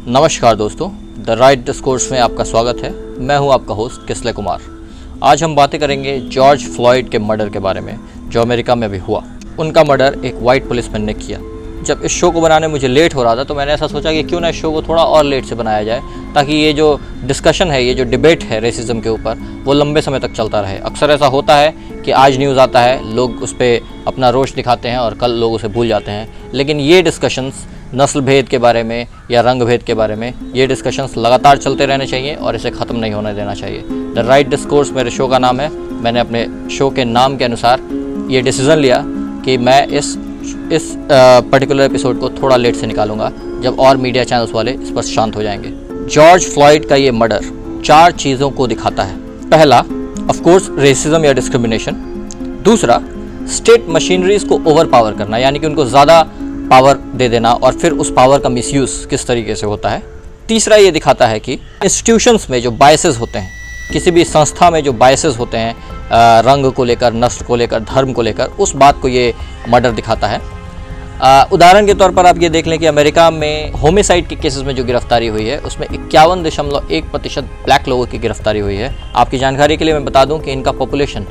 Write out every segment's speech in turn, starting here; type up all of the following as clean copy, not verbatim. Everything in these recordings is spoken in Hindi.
नमस्कार दोस्तों, द राइट डिस्कोर्स में आपका स्वागत है। मैं हूं आपका होस्ट किसले कुमार। आज हम बातें करेंगे जॉर्ज फ्लॉयड के मर्डर के बारे में, जो अमेरिका में अभी हुआ। उनका मर्डर एक वाइट पुलिसमैन ने किया। जब इस शो को बनाने मुझे लेट हो रहा था तो मैंने ऐसा सोचा कि क्यों ना इस शो को थोड़ा और लेट से बनाया जाए, ताकि ये जो डिस्कशन है, ये जो डिबेट है रेसिज्म के ऊपर, वो लंबे समय तक चलता रहे। अक्सर ऐसा होता है कि आज न्यूज़ आता है, लोग उस पर अपना रोष दिखाते हैं और कल लोग उसे भूल जाते हैं। लेकिन ये डिस्कशंस नस्ल भेद के बारे में या रंग भेद के बारे में, ये डिस्कशंस लगातार चलते रहने चाहिए और इसे ख़त्म नहीं होने देना चाहिए। द राइट डिस्कोर्स मेरे शो का नाम है। मैंने अपने शो के नाम के अनुसार ये डिसीज़न लिया कि मैं इस पर्टिकुलर एपिसोड को थोड़ा लेट से निकालूंगा, जब और मीडिया चैनल्स वाले इस पर शांत हो जाएंगे। जॉर्ज फ्लॉयड का ये मर्डर 4 चीज़ों को दिखाता है। पहला, ऑफ कोर्स, रेसिज्म या डिस्क्रिमिनेशन। दूसरा, स्टेट मशीनरीज को ओवर पावर करना, यानी कि उनको ज़्यादा पावर दे देना और फिर उस पावर का मिसयूज़ किस तरीके से होता है। तीसरा, ये दिखाता है कि इंस्टीट्यूशंस में जो बायसेस होते हैं, किसी भी संस्था में जो बायसेस होते हैं, रंग को लेकर, नस्ल को लेकर, धर्म को लेकर, उस बात को ये मर्डर दिखाता है। उदाहरण के तौर पर आप ये देख लें कि अमेरिका में होमिसाइड के केसेस में जो गिरफ्तारी हुई है, उसमें 51.1% ब्लैक लोगों की गिरफ्तारी हुई है। आपकी जानकारी के लिए मैं बता दूं कि इनका पॉपुलेशन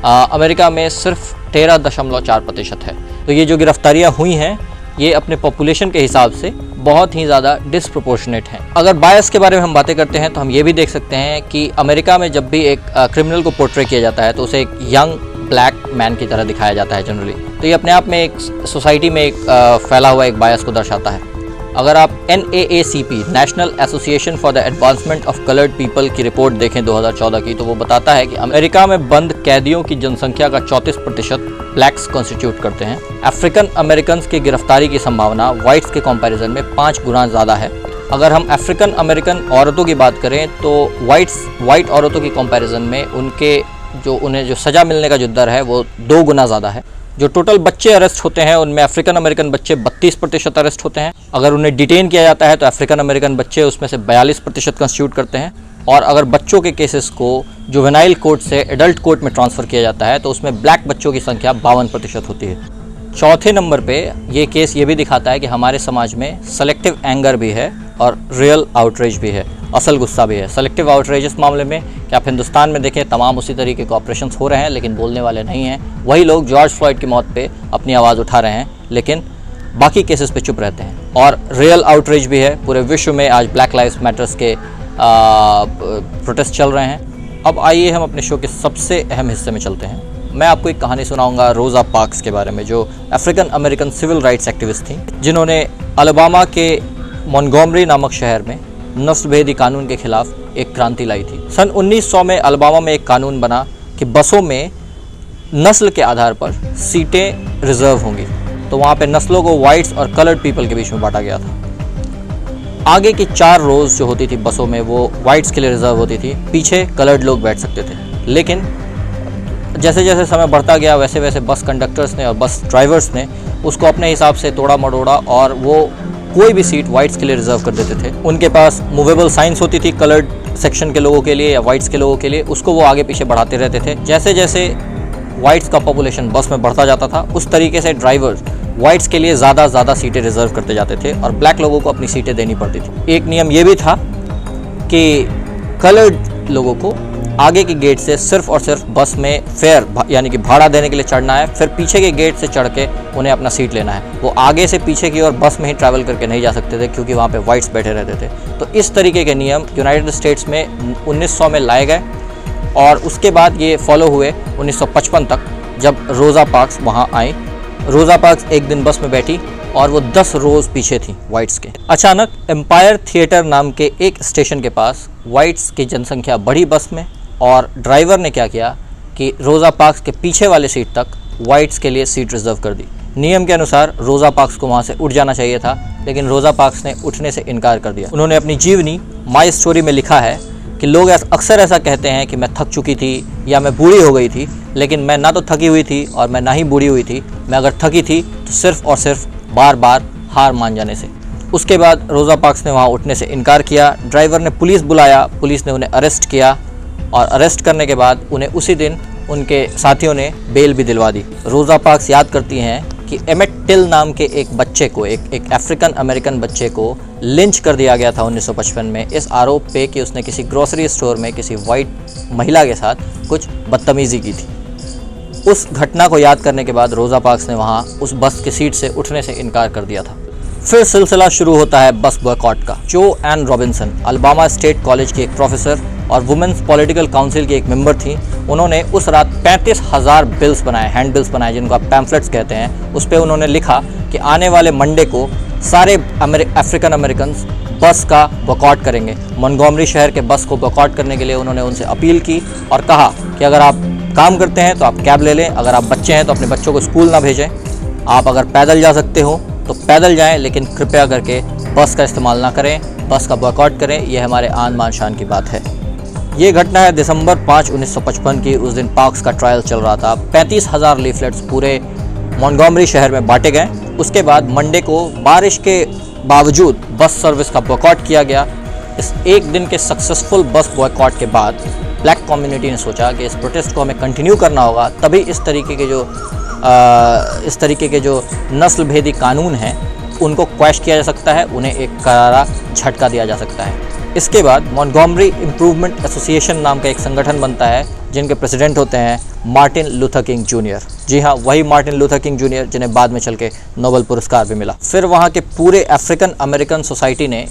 अमेरिका में सिर्फ 13.4% है। तो ये जो गिरफ्तारियाँ हुई हैं, ये अपने पॉपुलेशन के हिसाब से बहुत ही ज़्यादा डिसप्रोपोर्शनेट हैं। अगर बायस के बारे में हम बातें करते हैं तो हम ये भी देख सकते हैं कि अमेरिका में जब भी एक क्रिमिनल को पोर्ट्रे किया जाता है तो उसे एक यंग ब्लैक मैन की तरह दिखाया जाता है जनरली। तो ये अपने आप में एक सोसाइटी में एक फैला हुआ एक बायस को दर्शाता है। अगर आप NAACP, national association for the advancement of coloured people की रिपोर्ट देखें 2014 की, तो वो बताता है कि अमेरिका में बंद कैदियों की जनसंख्या का 34% ब्लैक्स कॉन्स्टिट्यूट करते हैं। अफ्रीकन अमेरिकन की गिरफ्तारी की संभावना वाइट्स के कंपैरिजन में 5 गुना ज़्यादा है। अगर हम अफ्रीकन अमेरिकन औरतों की बात करें तो वाइट औरतों की कंपैरिजन में उन्हें जो सज़ा मिलने का जो दर है वो 2 गुना ज़्यादा है। जो टोटल बच्चे अरेस्ट होते हैं उनमें अफ्रीकन अमेरिकन बच्चे 32% अरेस्ट होते हैं। अगर उन्हें डिटेन किया जाता है तो अफ्रीकन अमेरिकन बच्चे उसमें से 42% कंस्टिट्यूट करते हैं। और अगर बच्चों के केसेस को जुवेनाइल कोर्ट से एडल्ट कोर्ट में ट्रांसफ़र किया जाता है तो उसमें ब्लैक बच्चों की संख्या 52% होती है। चौथे नंबर पे ये केस ये भी दिखाता है कि हमारे समाज में सेलेक्टिव एंगर भी है और रियल आउटरेज भी है, असल गुस्सा भी है। सेलेक्टिव आउटरेज इस मामले में कि आप हिंदुस्तान में देखें, तमाम उसी तरीके के ऑपरेशंस हो रहे हैं लेकिन बोलने वाले नहीं हैं। वही लोग जॉर्ज फ्लॉयड की मौत पे अपनी आवाज़ उठा रहे हैं लेकिन बाकी केसेस पे चुप रहते हैं। और रियल आउटरेज भी है। पूरे विश्व में आज ब्लैक लाइव्स मैटर्स के प्रोटेस्ट चल रहे हैं। अब आइए हम अपने शो के सबसे अहम हिस्से में चलते हैं। मैं आपको एक कहानी सुनाऊंगा रोज़ा पार्क्स के बारे में, जो African American civil rights activist थी, जिन्होंने अलबामा के मॉन्टगोमरी नामक शहर में नस्लभेदी कानून के खिलाफ एक क्रांति लाई थी। सन 1900 में अलबामा में एक कानून बना कि बसों में नस्ल के आधार पर सीटें रिजर्व होंगी। तो वहाँ पे नस्लों को वाइट्स और कलर्ड पीपल के बीच में बांटा गया था। आगे की 4 रोज़ जो होती थी बसों में वो वाइट्स के लिए रिजर्व होती थी, पीछे कलर्ड लोग बैठ सकते थे। लेकिन जैसे जैसे समय बढ़ता गया वैसे वैसे बस कंडक्टर्स ने और बस ड्राइवर्स ने उसको अपने हिसाब से तोड़ा मरोड़ा और वो कोई भी सीट वाइट्स के लिए रिजर्व कर देते थे। उनके पास मूवेबल साइंस होती थी कलर्ड सेक्शन के लोगों के लिए या वाइट्स के लोगों के लिए, उसको वो आगे पीछे बढ़ाते रहते थे। जैसे जैसे वाइट्स का पॉपुलेशन बस में बढ़ता जाता था, उस तरीके से ड्राइवर्स वाइट्स के लिए ज़्यादा सीटें रिजर्व करते जाते थे और ब्लैक लोगों को अपनी सीटें देनी पड़ती थी। एक नियम ये भी था कि कलर्ड लोगों को आगे के गेट से सिर्फ और सिर्फ बस में फेयर यानी कि भाड़ा देने के लिए चढ़ना है, फिर पीछे के गेट से चढ़ के उन्हें अपना सीट लेना है। वो आगे से पीछे की ओर बस में ही ट्रैवल करके नहीं जा सकते थे क्योंकि वहाँ पे वाइट्स बैठे रहते थे। तो इस तरीके के नियम यूनाइटेड स्टेट्स में 1900 में लाए गए और उसके बाद ये फॉलो हुए 1955 तक, जब रोज़ा पार्क्स वहाँ आई। रोज़ा पार्क्स एक दिन बस में बैठी और वो 10 रोज़ पीछे थी वाइट्स के। अचानक एम्पायर थिएटर नाम के एक स्टेशन के पास वाइट्स की जनसंख्या बढ़ी बस में, और ड्राइवर ने क्या किया कि रोज़ा पार्क्स के पीछे वाले सीट तक वाइट्स के लिए सीट रिजर्व कर दी। नियम के अनुसार रोज़ा पार्क्स को वहाँ से उठ जाना चाहिए था, लेकिन रोज़ा पार्क्स ने उठने से इनकार कर दिया। उन्होंने अपनी जीवनी माई स्टोरी में लिखा है कि लोग अक्सर ऐसा कहते हैं कि मैं थक चुकी थी या मैं बूढ़ी हो गई थी, लेकिन मैं ना तो थकी हुई थी और मैं ना ही बूढ़ी हुई थी। मैं अगर थकी थी तो सिर्फ और सिर्फ बार बार हार मान जाने से। उसके बाद रोज़ा पार्क्स ने वहाँ उठने से इनकार किया। ड्राइवर ने पुलिस बुलाया, पुलिस ने उन्हें अरेस्ट किया और अरेस्ट करने के बाद उन्हें उसी दिन उनके साथियों ने बेल भी दिलवा दी। रोज़ा पार्क्स याद करती हैं कि एमेट टिल नाम के एक बच्चे को, एक अफ्रीकन अमेरिकन बच्चे को लिंच कर दिया गया था 1955 में इस आरोप पे कि उसने किसी ग्रोसरी स्टोर में किसी वाइट महिला के साथ कुछ बदतमीज़ी की थी। उस घटना को याद करने के बाद रोज़ा पार्क्स ने वहाँ उस बस की सीट से उठने से इनकार कर दिया था। फिर सिलसिला शुरू होता है बस बॉयकॉट का। Jo Ann Robinson Alabama state college की एक प्रोफेसर और वुमेन्स पॉलिटिकल काउंसिल की एक मेंबर थी, उन्होंने उस रात 35,000 बिल्स बनाए, हैंड बिल्स बनाए, जिनको आप पैम्फलेट्स कहते हैं। उस पर उन्होंने लिखा कि आने वाले मंडे को सारे अफ्रीकन अमेरिकन बस का बॉयकॉट करेंगे। मोंटगोमरी शहर के बस को बॉयकॉट करने के लिए उन्होंने उनसे अपील की और कहा कि अगर आप काम करते हैं तो आप कैब ले लें, अगर आप बच्चे हैं तो अपने बच्चों को स्कूल ना भेजें, आप अगर पैदल जा सकते हो तो पैदल जाएं, लेकिन कृपया करके बस का इस्तेमाल ना करें, बस का बॉयकॉट करें। यह हमारे आन मान शान की बात है। ये घटना है दिसंबर 5, 1955 की। उस दिन पार्क्स का ट्रायल चल रहा था। 35,000 लीफलेट्स पूरे मोंटगोमरी शहर में बांटे गए। उसके बाद मंडे को बारिश के बावजूद बस सर्विस का बॉयकॉट किया गया। इस एक दिन के सक्सेसफुल बस बॉयकॉट के बाद ब्लैक कम्युनिटी ने सोचा कि इस प्रोटेस्ट को हमें कंटिन्यू करना होगा, तभी इस तरीके के जो नस्ल भेदी कानून हैं उनको क्वैश किया जा सकता है, उन्हें एक करारा झटका दिया जा सकता है। इसके बाद मोंटगोमरी इम्प्रूवमेंट एसोसिएशन नाम का एक संगठन बनता है, जिनके प्रेसिडेंट होते हैं मार्टिन लूथर किंग जूनियर। जी हाँ, वही मार्टिन लूथर किंग जूनियर जिन्हें बाद में चल के नोबेल पुरस्कार भी मिला। फिर वहाँ के पूरे अफ्रीकन अमेरिकन सोसाइटी ने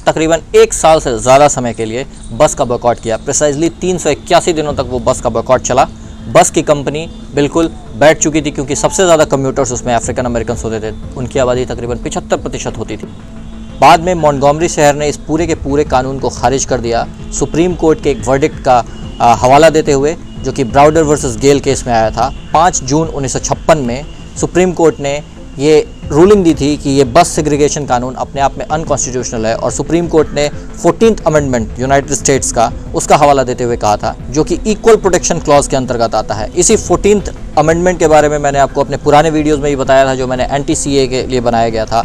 तकरीबन 1 साल से ज़्यादा समय के लिए बस का बॉयकॉट किया। प्रिसाइजली 381 दिनों तक वो बस का बॉयकॉट चला। बस की कंपनी बिल्कुल बैठ चुकी थी, क्योंकि सबसे ज़्यादा कम्यूटर्स उसमें अफ्रीकन अमेरिकन होते थे। उनकी आबादी तकरीबन 75% होती थी। बाद में मोंटगोमरी शहर ने इस पूरे के पूरे कानून को खारिज कर दिया, सुप्रीम कोर्ट के एक वर्डिक्ट का हवाला देते हुए, जो कि ब्राउडर वर्सेस गेल केस में आया था। 5 जून 1956 में सुप्रीम कोर्ट ने ये रूलिंग दी थी कि ये बस सेग्रीगेशन कानून अपने आप में अनकॉन्स्टिट्यूशनल है, और सुप्रीम कोर्ट ने 14th अमेंडमेंट यूनाइटेड स्टेट्स का उसका हवाला देते हुए कहा था, जो कि इक्वल प्रोटेक्शन क्लॉज के अंतर्गत आता है। इसी 14th अमेंडमेंट के बारे में मैंने आपको अपने पुराने वीडियोज़ में ही बताया था, जो मैंने NTCA के लिए बनाया गया था।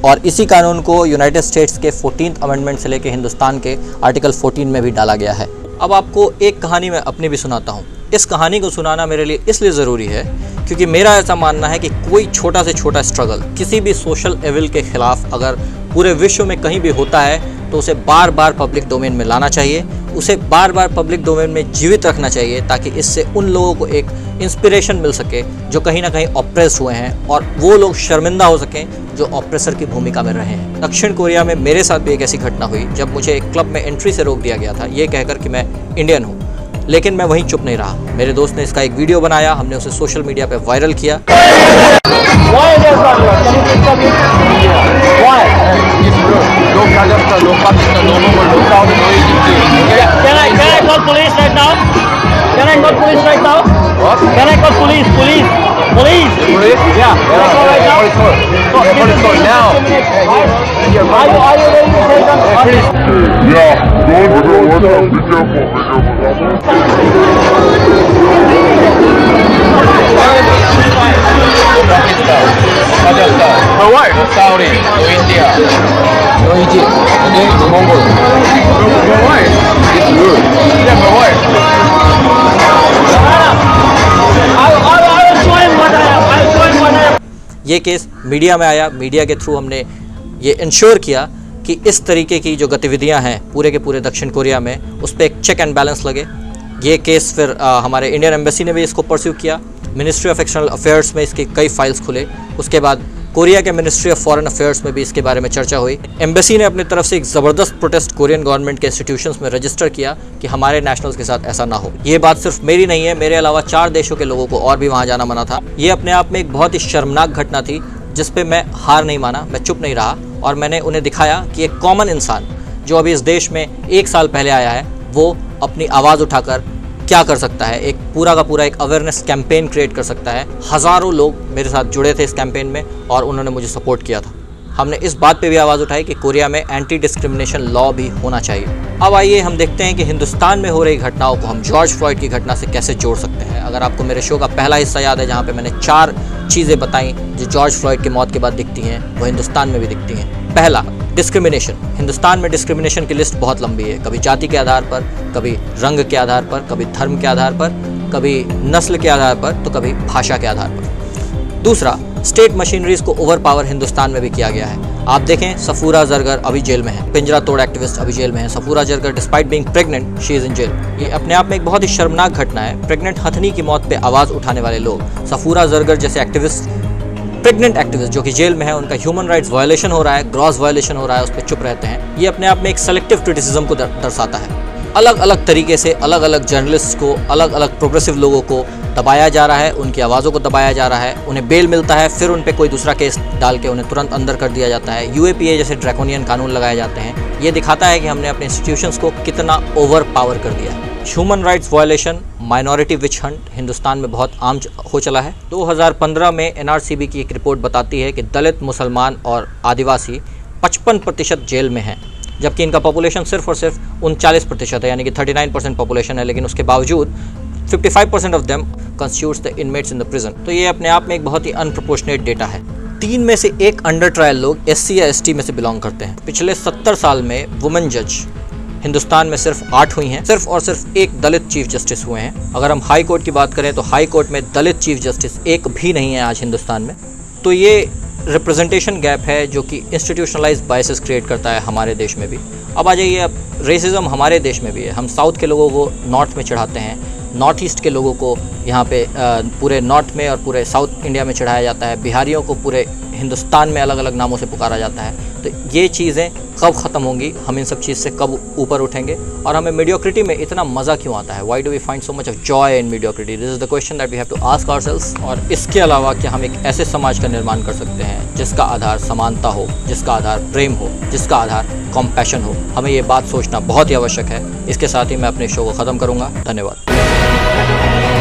और इसी कानून को यूनाइटेड स्टेट्स के 14th अमेंडमेंट से लेकर हिंदुस्तान के आर्टिकल 14 में भी डाला गया है। अब आपको एक कहानी मैं अपनी भी सुनाता हूँ। इस कहानी को सुनाना मेरे लिए इसलिए ज़रूरी है क्योंकि मेरा ऐसा मानना है कि कोई छोटा से छोटा स्ट्रगल किसी भी सोशल एविल के ख़िलाफ़ अगर पूरे विश्व में कहीं भी होता है तो उसे बार बार पब्लिक डोमेन में लाना चाहिए, उसे बार बार पब्लिक डोमेन में जीवित रखना चाहिए, ताकि इससे उन लोगों को एक इंस्पिरेशन मिल सके जो कहीं ना कहीं ऑप्रेस्ड हुए हैं, और वो लोग शर्मिंदा हो सकें जो ऑप्रेसर की भूमिका में रहे हैं। दक्षिण कोरिया में मेरे साथ भी एक ऐसी घटना हुई जब मुझे एक क्लब में एंट्री से रोक दिया गया था, ये कहकर कि मैं इंडियन हूँ। लेकिन मैं वहीं चुप नहीं रहा। मेरे दोस्त ने इसका एक वीडियो बनाया, हमने उसे सोशल मीडिया पे वायरल किया। For what? To Saudi, to India, to Egypt, okay, to Mongol. For what? It's good. Yeah, for what? ये केस मीडिया में आया। मीडिया के थ्रू हमने ये इंश्योर किया कि इस तरीके की जो गतिविधियां हैं पूरे के पूरे दक्षिण कोरिया में, उस पर एक चेक एंड बैलेंस लगे। ये केस फिर हमारे इंडियन एम्बेसी ने भी इसको परस्यू किया। मिनिस्ट्री ऑफ एक्सटर्नल अफेयर्स में इसके कई फाइल्स खुले। उसके बाद कोरिया के मिनिस्ट्री ऑफ फॉरेन अफेयर्स में भी इसके बारे में चर्चा हुई। एम्बेसी ने अपनी तरफ से एक ज़बरदस्त प्रोटेस्ट कोरियन गवर्नमेंट के इंस्टीट्यूशंस में रजिस्टर किया कि हमारे नेशनल्स के साथ ऐसा ना हो। ये बात सिर्फ मेरी नहीं है, मेरे अलावा 4 देशों के लोगों को और भी वहाँ जाना मना था। ये अपने आप में एक बहुत ही शर्मनाक घटना थी, जिस पे मैं हार नहीं माना, मैं चुप नहीं रहा, और मैंने उन्हें दिखाया कि एक कॉमन इंसान जो अभी इस देश में 1 साल पहले आया है, वो अपनी आवाज़ उठाकर क्या कर सकता है। एक पूरा का पूरा एक अवेयरनेस कैंपेन क्रिएट कर सकता है। हज़ारों लोग मेरे साथ जुड़े थे इस कैंपेन में और उन्होंने मुझे सपोर्ट किया था। हमने इस बात पे भी आवाज़ उठाई कि कोरिया में एंटी डिस्क्रिमिनेशन लॉ भी होना चाहिए। अब आइए हम देखते हैं कि हिंदुस्तान में हो रही घटनाओं को हम जॉर्ज फ्लॉयड की घटना से कैसे जोड़ सकते हैं। अगर आपको मेरे शो का पहला हिस्सा याद है, जहाँ पे मैंने 4 चीज़ें बताई जो जॉर्ज फ्लॉयड की मौत के बाद दिखती हैं, वो हिंदुस्तान में भी दिखती हैं। पहला, डिस्क्रिमिनेशन। हिंदुस्तान में डिस्क्रिमिनेशन की लिस्ट बहुत लंबी है, कभी जाति के आधार पर, कभी रंग के आधार पर, कभी धर्म के आधार पर, कभी नस्ल के आधार पर तो कभी भाषा के आधार पर। दूसरा, स्टेट मशीनरीज को ओवर पावर हिंदुस्तान में भी किया गया है। आप देखें, सफूरा जरगर अभी जेल में है, पिंजरा तोड़ एक्टिविस्ट अभी जेल में है। Safoora Zargar despite being pregnant she is in jail. ये अपने आप में एक बहुत ही शर्मनाक घटना है। प्रेग्नेंट हथनी की मौत पे आवाज उठाने वाले लोग, सफूरा जरगर जैसे एक्टिविस्ट, प्रेग्नेंट एक्टिविस्ट जो कि जेल में है, उनका ह्यूमन राइट्स वायलेशन हो रहा है, ग्रॉस वायलेशन हो रहा है, उस पर चुप रहते हैं। ये अपने आप में एक सेलेक्टिव क्रिटिसिज्म को दर्शाता है। अलग अलग तरीके से अलग अलग जर्नलिस्ट को, अलग अलग प्रोग्रेसिव लोगों को दबाया जा रहा है, उनकी आवाज़ों को दबाया जा रहा है। उन्हें बेल मिलता है, फिर उन पे कोई दूसरा केस डाल के उन्हें तुरंत अंदर कर दिया जाता है। यूएपीए जैसे ड्रैकोनियन कानून लगाए जाते हैं। ये दिखाता है कि हमने अपने इंस्टीट्यूशंस को कितना ओवर पावर कर दिया है। Human rights violation, minority witch hunt Hindustan में बहुत आम हो चला है। 2015 में एनआरसीबी की एक रिपोर्ट बताती है कि दलित, मुसलमान और आदिवासी 55% जेल में हैं, जबकि इनका पॉपुलेशन सिर्फ और सिर्फ 39% है, यानी कि 39% पॉपुलेशन है, लेकिन उसके बावजूद 55% of them constitutes the inmates in the prison. तो ये अपने आप में एक बहुत ही अनप्रोपोर्शनेट डेटा है। 3 में से 1 अंडर ट्रायल लोग एससी या एसटी में से बिलोंग करते हैं। पिछले 70 साल में वुमेन जज हिंदुस्तान में सिर्फ 8 हुई हैं। सिर्फ और सिर्फ 1 दलित चीफ जस्टिस हुए हैं। अगर हम हाई कोर्ट की बात करें तो हाई कोर्ट में दलित चीफ जस्टिस एक भी नहीं है आज हिंदुस्तान में। तो ये रिप्रेजेंटेशन गैप है जो कि इंस्टीट्यूशनलाइज्ड बायसेस क्रिएट करता है हमारे देश में भी। अब आ जाइए, अब रेसिज्म हमारे देश में भी है। हम साउथ के लोगों को नॉर्थ में चढ़ाते हैं, नॉर्थ ईस्ट के लोगों को यहाँ पे पूरे नॉर्थ में और पूरे साउथ इंडिया में चढ़ाया जाता है। बिहारियों को पूरे हिंदुस्तान में अलग अलग नामों से पुकारा जाता है। तो ये चीज़ें कब ख़त्म होंगी, हम इन सब चीज़ से कब ऊपर उठेंगे, और हमें मीडियोक्रिटी में इतना मज़ा क्यों आता है? Why do we find so much of joy in mediocrity? This is the question that we have to ask ourselves. और इसके अलावा क्या हम एक ऐसे समाज का निर्माण कर सकते हैं जिसका आधार समानता हो, जिसका आधार प्रेम हो, जिसका आधार कॉम्पैशन हो? हमें ये बात सोचना बहुत ही आवश्यक है। इसके साथ ही मैं अपने शो को ख़त्म करूँगा। धन्यवाद।